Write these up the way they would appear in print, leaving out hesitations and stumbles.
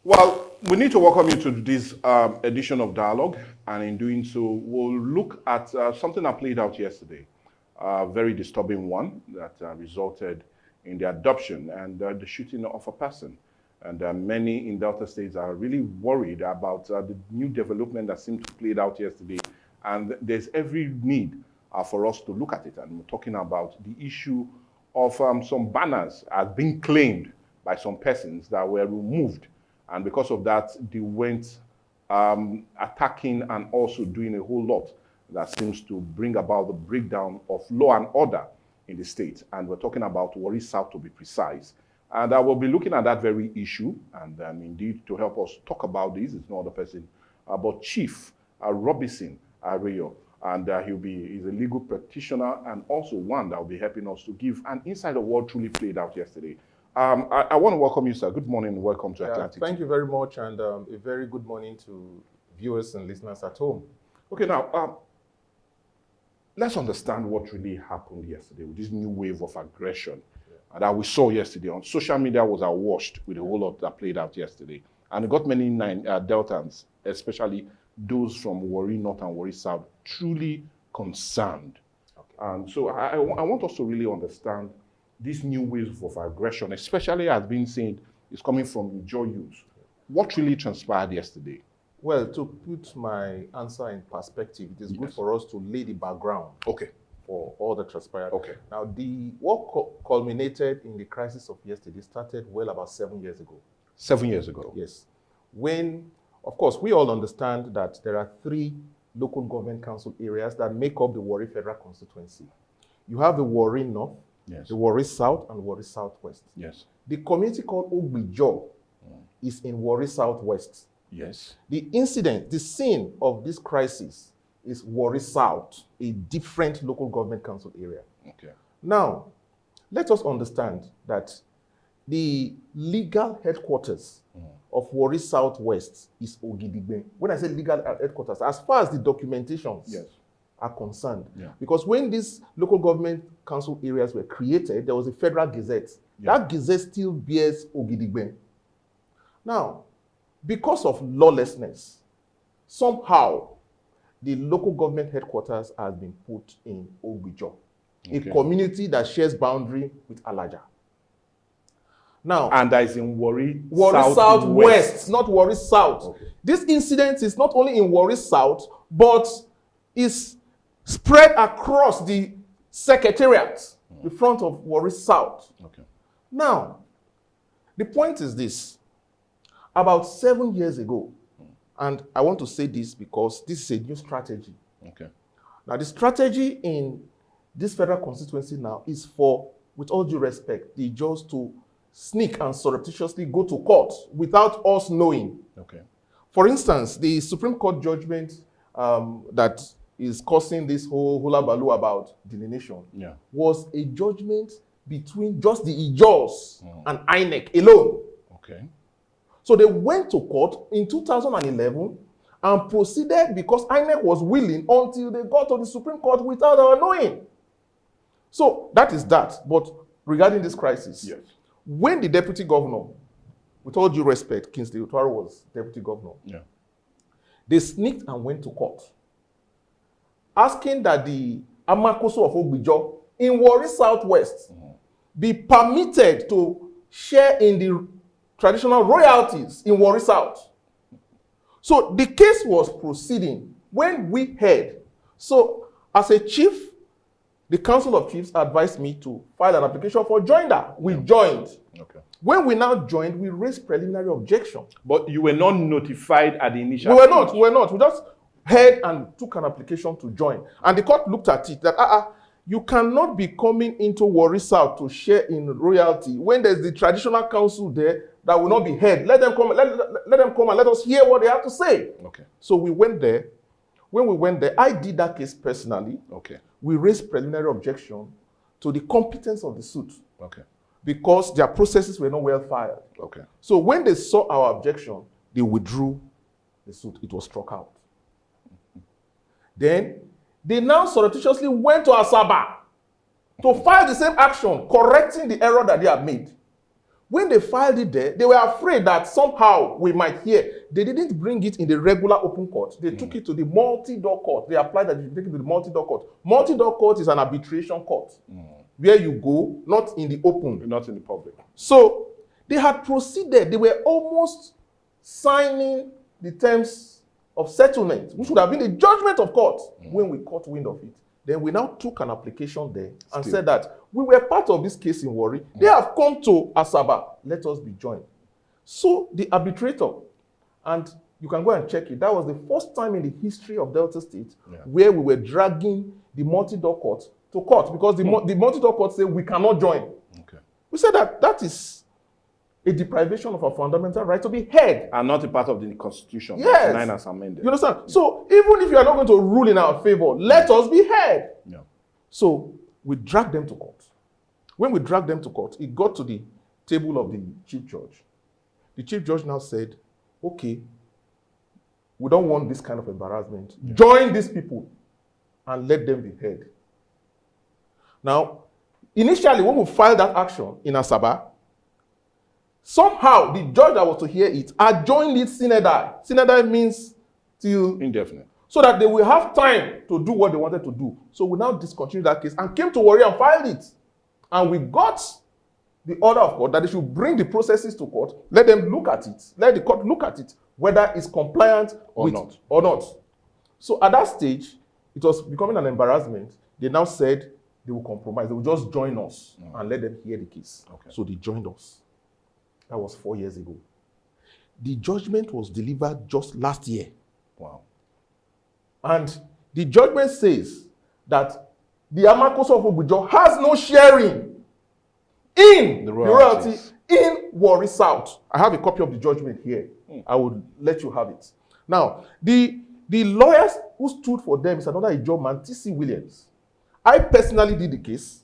Well, we need to welcome you to this edition of Dialogue, and in doing so, we'll look at something that played out yesterday, a very disturbing one that resulted in the adoption and the shooting of a person. And many in Delta states are really worried about the new development that seemed to play out yesterday. And there's every need for us to look at it. And we're talking about the issue of some banners as being claimed by some persons that were removed. And because of that, they went attacking and also doing a whole lot that seems to bring about the breakdown of law and order in the state. And we're talking about Warri South, to be precise. And I will be looking at that very issue. And indeed, to help us talk about this, is no other person but Chief Robinson Ayiro. And he's a legal practitioner and also one that will be helping us to give an insight of what truly played out yesterday. I want to welcome you, sir. Good morning and welcome to Atlantic. Thank you very much, and a very good morning to viewers and listeners at home. Okay, now, let's understand what really happened yesterday with this new wave of aggression that we saw yesterday. On social media was awash with a whole lot that played out yesterday. And it got many Deltans, especially those from Warri North and Warri South, truly concerned. Okay. And so I want us to really understand this new wave of aggression, especially as being seen, is coming from Ijaw youth. What really transpired yesterday? Well, to put my answer in perspective, it is good for us to lay the background for all that transpired. Okay. Now, what culminated in the crisis of yesterday started well about 7 years ago. 7 years ago? Yes. When, of course, we all understand that there are 3 local government council areas that make up the Warri Federal Constituency. You have the Warri North, the Warri South, and Warri Southwest. Yes. The community called Ijaw is in Warri Southwest. Yes. The incident, the scene of this crisis is Warri South, a different local government council area. Okay. Now, let us understand that the legal headquarters of Warri Southwest is Ogidigbe. When I say legal headquarters, as far as the documentations are concerned. Because when these local government council areas were created, there was a federal gazette. That gazette still bears Ogidigbe. Now, because of lawlessness, somehow the local government headquarters has been put in Ijaw, a community that shares boundary with Alaja. Now, and that is in Warri Southwest, not Warri South. Okay. This incident is not only in Warri South, but is spread across the secretariat, the front of Warri South. Okay. Now, the point is this. About 7 years ago, and I want to say this because this is a new strategy. Okay. Now, the strategy in this federal constituency now is for, with all due respect, the Ijaws to sneak and surreptitiously go to court without us knowing. Okay. For instance, the Supreme Court judgment that is causing this whole hula baloo about delineation was a judgment between just the Ijaws and INEC alone. Okay. So they went to court in 2011 and proceeded because INEC was willing until they got to the Supreme Court without our knowing. So that is that. But regarding this crisis, when the deputy governor, with all due respect, Kingsley Utwaro was deputy governor, they sneaked and went to court, asking that the Amakoso of Ijaw in Warri Southwest be permitted to share in the traditional royalties in Warri South. So the case was proceeding when we heard. So as a chief, the Council of Chiefs advised me to file an application for joinder. We joined. Okay. When we now joined, we raised preliminary objection. But you were not notified at the initial We were not. We just heard and took an application to join. And the court looked at it that, you cannot be coming into Warri South to share in royalty when there's the traditional council there that will not be heard. Let them come and let us hear what they have to say. Okay. So we went there. When we went there, I did that case personally. Okay. We raised preliminary objection to the competence of the suit. Okay. Because their processes were not well filed. Okay. So when they saw our objection, they withdrew the suit. It was struck out. Then they now surreptitiously went to Asaba to file the same action, correcting the error that they had made. When they filed it there, they were afraid that somehow we might hear. They didn't bring it in the regular open court. They took it to the multi-door court. They applied that you take it to the multi-door court. Multi-door court is an arbitration court where you go, not in the open. Not in the public. So they had proceeded. They were almost signing the terms of settlement, which would have been a judgment of court when we caught wind of it. Then we now took an application there and said that we were part of this case in Warri. They have come to Asaba. Let us be joined. So the arbitrator, and you can go and check it, that was the first time in the history of Delta State where we were dragging the multi-door court to court, because the multi-door court said we cannot join. Okay. We said that is a deprivation of our fundamental right to be heard. And not a part of the Constitution. Yes. 9 as amended. You understand? So even if you are not going to rule in our favor, let us be heard. Yeah. So we dragged them to court. When we dragged them to court, it got to the table of the chief judge. The chief judge now said, okay, we don't want this kind of embarrassment. Yeah. Join these people and let them be heard. Now, initially, when we filed that action in Asaba, somehow the judge that was to hear it adjourned it sine die. Sine die means till indefinite. So that they will have time to do what they wanted to do. So we now discontinued that case and came to Warri and filed it. And we got the order of court that they should bring the processes to court, let them look at it, let the court look at it, whether it's compliant or not. So at that stage, it was becoming an embarrassment. They now said they will compromise. They will just join us and let them hear the case. Okay. So they joined us. That was 4 years ago. The judgment was delivered just last year. Wow. And the judgment says that the Amakoso of Ijaw has no sharing in the royalty in Warri South. I have a copy of the judgment here. I would let you have it. Now, the lawyers who stood for them is another Ijaw man, T.C. Williams. I personally did the case.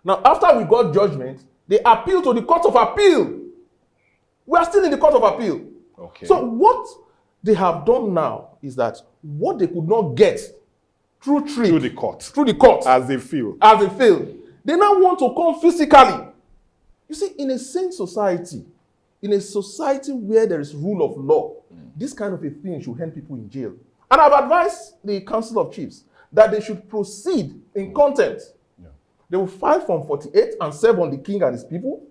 Now, after we got judgment, they appealed to the Court of Appeal. We are still in the Court of Appeal. Okay. So what they have done now is that what they could not get through the court, as they feel, they now want to come physically. You see, in a sane society, in a society where there is rule of law, this kind of a thing should hand people in jail. And I've advised the Council of Chiefs that they should proceed in contempt. They will file Form 48 and serve on the king and his people,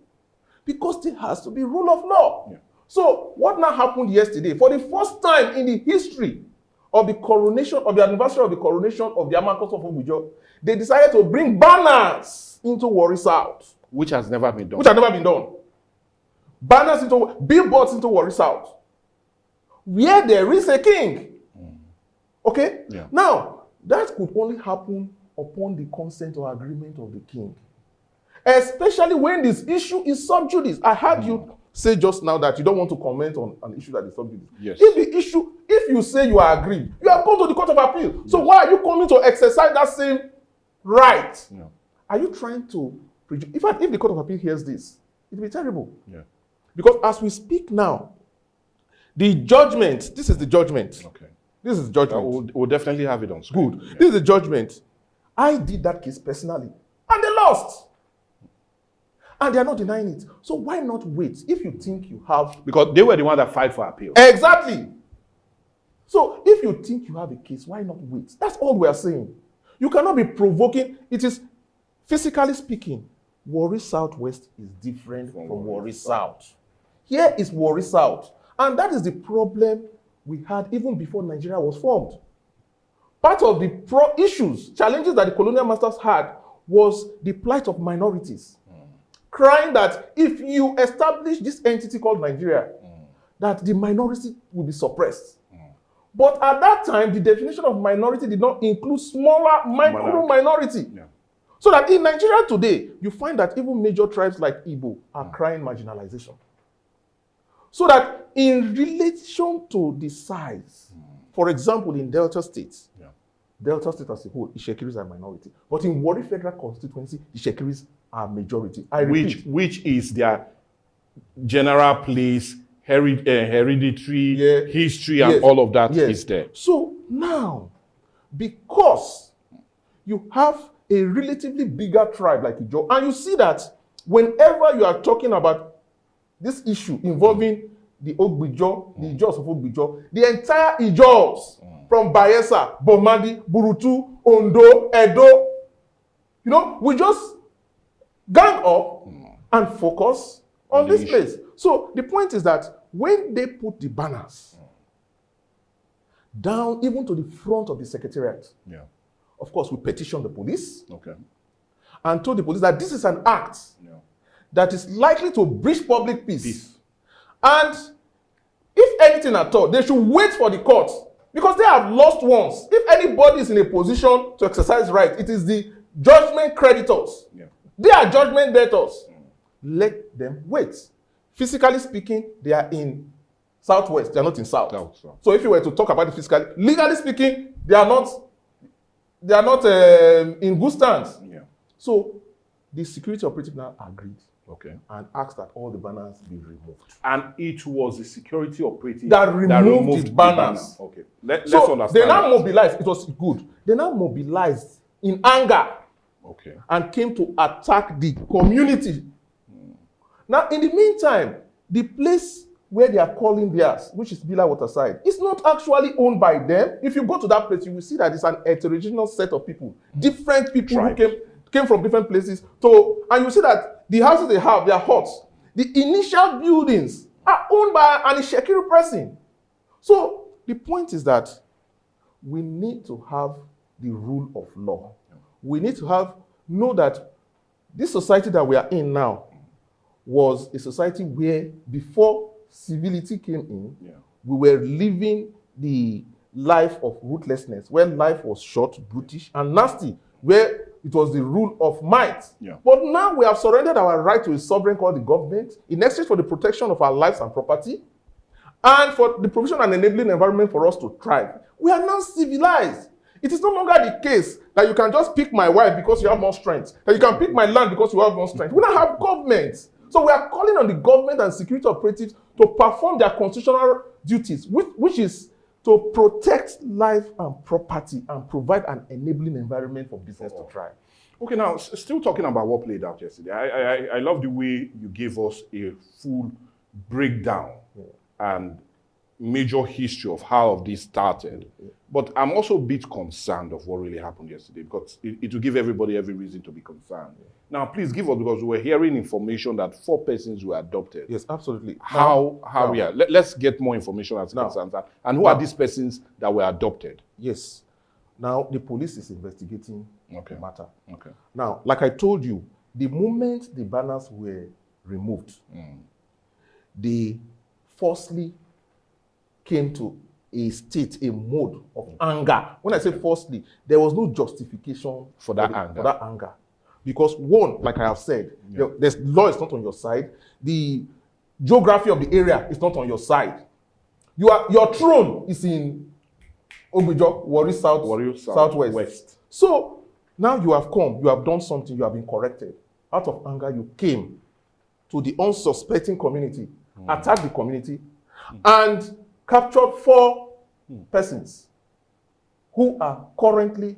because there has to be rule of law. So what now happened yesterday? For the first time in the history of the coronation, of the anniversary of the coronation of the Amakoso of Ijaw, they decided to bring banners into Warri South. Which has never been done. Banners into, billboards into Warri South, where there is a king. Okay? Yeah. Now, that could only happen upon the consent or agreement of the king. Especially when this issue is sub judice. I heard you say just now that you don't want to comment on an issue that is sub judice. Yes. If you say you are aggrieved, you have gone to the Court of Appeal. So why are you coming to exercise that same right? Yeah. Are you trying to prejudice? If the Court of Appeal hears this, it will be terrible. Yeah. Because as we speak now, the judgment, this is the judgment. Okay. This is judgment. We'll definitely have it on screen. Good. Yeah. This is the judgment. I did that case personally, and they lost. And they are not denying it. So why not wait if you think you have... Because they were the one that filed for appeal. Exactly. So if you think you have a case, why not wait? That's all we are saying. You cannot be provoking. It is, physically speaking, Warri Southwest is different from Warri South. Here is Warri South. And that is the problem we had even before Nigeria was formed. Part of the challenges that the colonial masters had was the plight of minorities. Crying that if you establish this entity called Nigeria, that the minority will be suppressed. But at that time, the definition of minority did not include smaller micro-minority. Yeah. So that in Nigeria today, you find that even major tribes like Igbo are crying marginalization. So that in relation to the size, for example, in Delta State, Delta State as a whole, Itsekiris are a minority. But in Warri Federal Constituency, Itsekiris are majority. I repeat. Which is their general place, hereditary history, and all of that is there. So now, because you have a relatively bigger tribe like Ijaw, and you see that whenever you are talking about this issue involving the Ogbijo, the Ijaws of Ogbijo, the entire Ijaws from Bayelsa, Bomadi, Burutu, Ondo, Edo, we just gang up and focus on this place. So the point is that when they put the banners down even to the front of the secretariat, of course, we petitioned the police and told the police that this is an act that is likely to breach public peace. And if anything at all, they should wait for the court because they have lost once. If anybody is in a position to exercise right, it is the judgment creditors. They are judgment debtors. Let them wait. Physically speaking, they are in Southwest. They are not in South. So if you were to talk about it physically, legally speaking, they are not in good stands. So the security operative now agreed and asked that all the banners be removed. And it was the security operative that removed the banners. Let's so understand. They now mobilized. It was good. They now mobilized in anger and came to attack the community. Now, in the meantime, the place where they are calling theirs, which is Bila Waterside, is not actually owned by them. If you go to that place, you will see that it's an heterogeneous set of people, different people who came from different places. And you see that the houses they have, they are huts. The initial buildings are owned by an Itsekiri person. So the point is that we need to have the rule of law. We need to know that this society that we are in now was a society where before civility came in, we were living the life of ruthlessness, where life was short, brutish, and nasty, where it was the rule of might. But now we have surrendered our right to a sovereign called the government in exchange for the protection of our lives and property and for the provision and enabling environment for us to thrive. We are now civilized. It is no longer the case that you can just pick my wife because you have more strength, that you can pick my land because you have more strength. We now have government. So we are calling on the government and security operatives to perform their constitutional duties, which is to protect life and property and provide an enabling environment for business to thrive. Okay, now, still talking about what played out yesterday, I love the way you gave us a full breakdown and major history of how this started. But I'm also a bit concerned of what really happened yesterday because it will give everybody every reason to be concerned. Now, please give us, because we're hearing information that 4 persons were adopted. Yes, absolutely. Let's get more information as concerns that. And who are these persons that were adopted? Yes. Now, the police is investigating the matter. Now, like I told you, the moment the banners were removed, they forcefully came to a state, a mode of anger. When I say forcefully, there was no justification for that anger. Because one, like I have said, the law is not on your side. The geography of the area is not on your side. Your throne is in Ogbijo, Warri Southwest. So now you have come, you have done something, you have been corrected. Out of anger, you came to the unsuspecting community, attacked the community, and captured 4 persons who are currently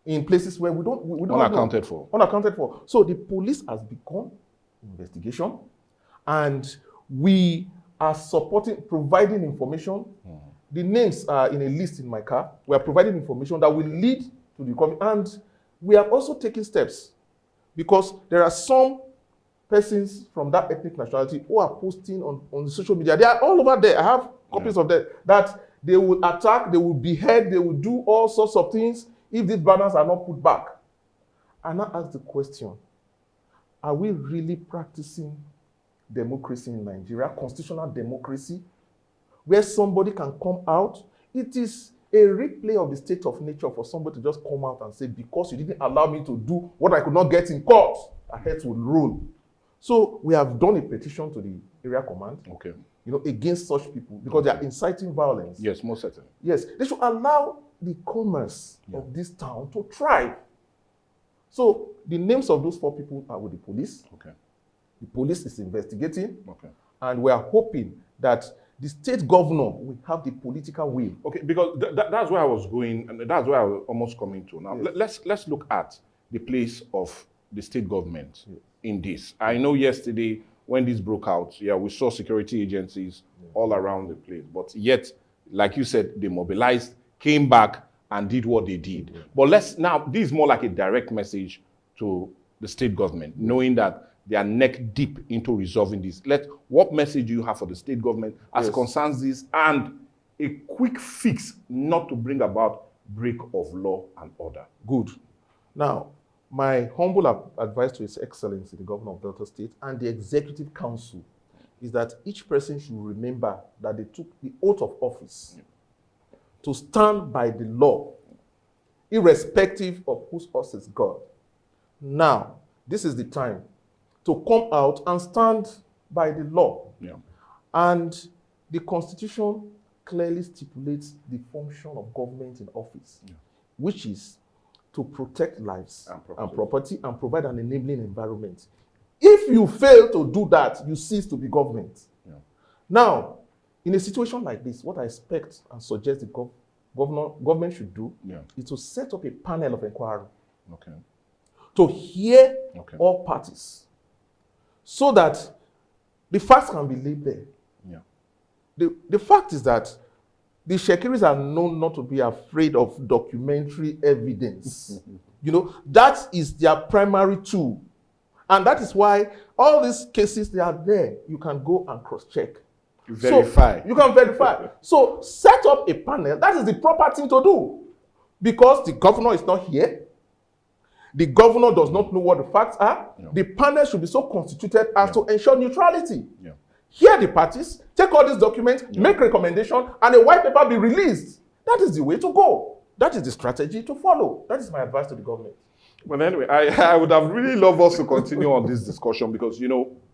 in places where we don't unaccounted for. Unaccounted for. So the police has begun investigation, and we are providing information. The names are in a list in my car. We are providing information that will lead to the community, and we are also taking steps because there are some persons from that ethnic nationality who are posting on the social media. They are all over there. I have copies of them, that they will attack, they will behead, they will do all sorts of things if these banners are not put back. And I ask the question, are we really practicing democracy in Nigeria, constitutional democracy, where somebody can come out? It is a replay of the state of nature for somebody to just come out and say, because you didn't allow me to do what I could not get in court, I had to rule. So we have done a petition to the area command, against such people, because they are inciting violence. Yes, most certainly. Yes, they should allow the commerce of this town to thrive. So the names of those 4 people are with the police. The police is investigating, and we are hoping that the state governor will have the political will. Because that's where I was going, and that's where I was almost coming to. Now, let's look at the place of the state government in this? I know yesterday when this broke out, we saw security agencies all around the place, but yet, like you said, they mobilized, came back, and did what they did. But this is more like a direct message to the state government, knowing that they are neck deep into resolving this. What message do you have for the state government as it concerns this, and a quick fix not to bring about break of law and order? Good. Now, my humble advice to His Excellency, the Governor of Delta State, and the Executive Council is that each person should remember that they took the oath of office to stand by the law, irrespective of whose horse is God. Now, this is the time to come out and stand by the law. And the Constitution clearly stipulates the function of government in office, which is to protect lives and property and provide an enabling environment. If you fail to do that, you cease to be government. Now, in a situation like this, what I expect and suggest the government should do is to set up a panel of inquiry to hear all parties, so that the facts can be laid there. The fact is that the Itsekiris are known not to be afraid of documentary evidence. That is their primary tool. And that is why all these cases, they are there. You can go and cross-check. Verify. So, you can verify. So set up a panel. That is the proper thing to do. Because the governor is not here. The governor does not know what the facts are. The panel should be so constituted as to ensure neutrality. Hear the parties, take all these documents, make recommendation, and a white paper be released. That is the way to go. That is the strategy to follow. That is my advice to the government. Well, anyway, I would have really loved us to continue on this discussion because,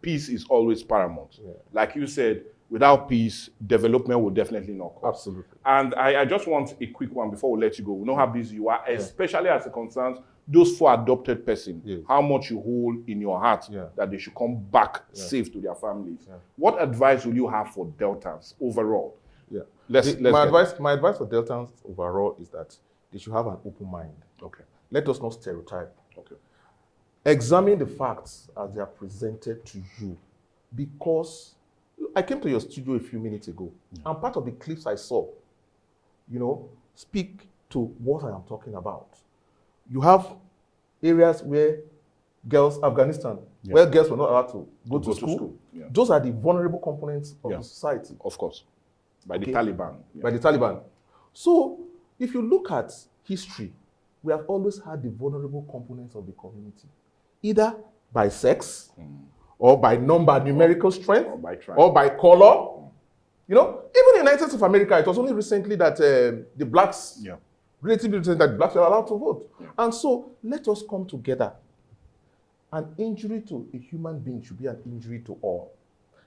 peace is always paramount. Like you said, without peace, development will definitely not come. Absolutely. And I just want a quick one before we let you go. We know how busy you are, especially as it concerns those 4 adopted persons, how much you hold in your heart that they should come back safe to their families. What advice will you have for Deltans overall? My advice for Deltans overall is that they should have an open mind. Let us not stereotype. Examine the facts as they are presented to you. Because I came to your studio a few minutes ago, and part of the clips I saw, speak to what I am talking about. You have areas where Afghanistan, where girls were not allowed to go to school. Those are the vulnerable components of the society. Of course. By the Taliban. By the Taliban. So, if you look at history, we have always had the vulnerable components of the community, either by sex, or by numerical strength, or by color. Even in the United States of America, it was only recently that the blacks, relatively recently, that blacks were allowed to vote. And so, let us come together. An injury to a human being should be an injury to all.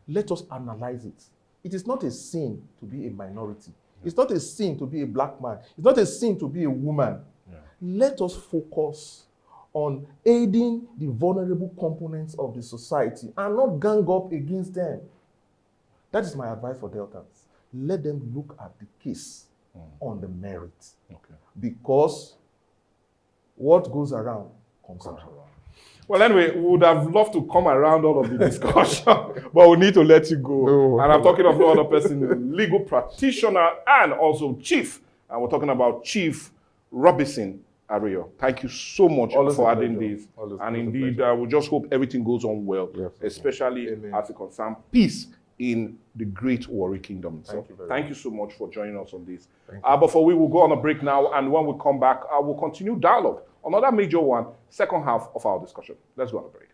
Let us analyze it. It is not a sin to be a minority. It's not a sin to be a black man. It's not a sin to be a woman. Let us focus on aiding the vulnerable components of the society and not gang up against them. That is my advice for Deltans. Let them look at the case on the merits. Because what goes around comes around. Well, anyway, we would have loved to come around all of the discussion, but we need to let you go. And I'm talking of no other person, legal practitioner and also chief. And we're talking about Chief Robinson Ayiro. Thank you so much for adding this. And indeed, we just hope everything goes on well, especially as it concerns peace in the great Warri Kingdom. Thank you so much for joining us on this. Before we will go on a break now, and when we come back, we'll continue dialogue. Another major one, second half of our discussion. Let's go on a break.